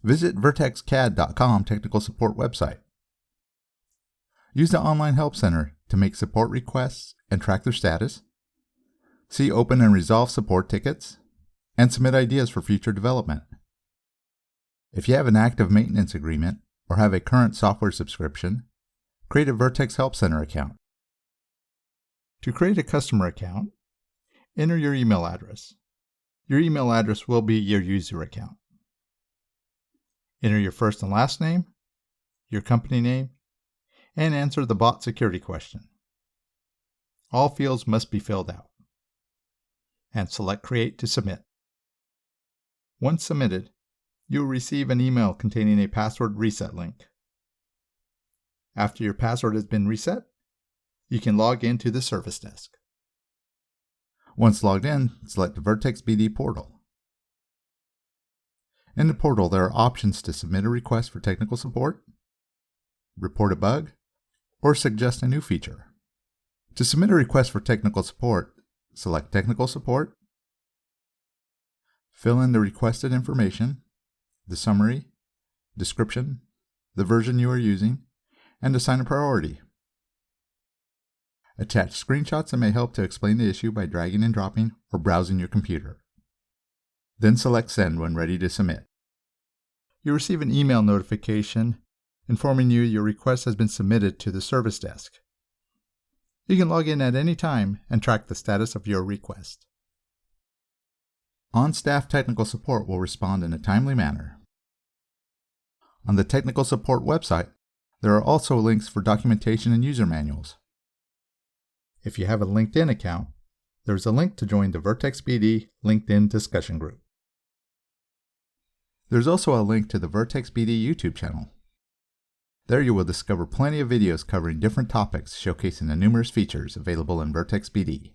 Visit vertexcad.com technical support website. Use the online help center to make support requests and track their status, see open and resolve support tickets, and submit ideas for future development. If you have an active maintenance agreement or have a current software subscription, create a Vertex Help Center account. To create a customer account, enter your email address. Your email address will be your user account. Enter your first and last name, your company name, and answer the bot security question. All fields must be filled out. And select Create to submit. Once submitted, you will receive an email containing a password reset link. After your password has been reset, you can log into the service desk. Once logged in, select the Vertex BD portal. In the portal, there are options to submit a request for technical support, report a bug, or suggest a new feature. To submit a request for technical support, select Technical Support, fill in the requested information, the summary, description, the version you are using, and assign a priority. Attach screenshots that may help to explain the issue by dragging and dropping or browsing your computer. Then select Send when ready to submit. You'll receive an email notification informing you your request has been submitted to the service desk. You can log in at any time and track the status of your request. On-staff technical support will respond in a timely manner. On the technical support website, there are also links for documentation and user manuals. If you have a LinkedIn account, there is a link to join the Vertex BD LinkedIn discussion group. There's also a link to the Vertex BD YouTube channel. There you will discover plenty of videos covering different topics showcasing the numerous features available in Vertex BD.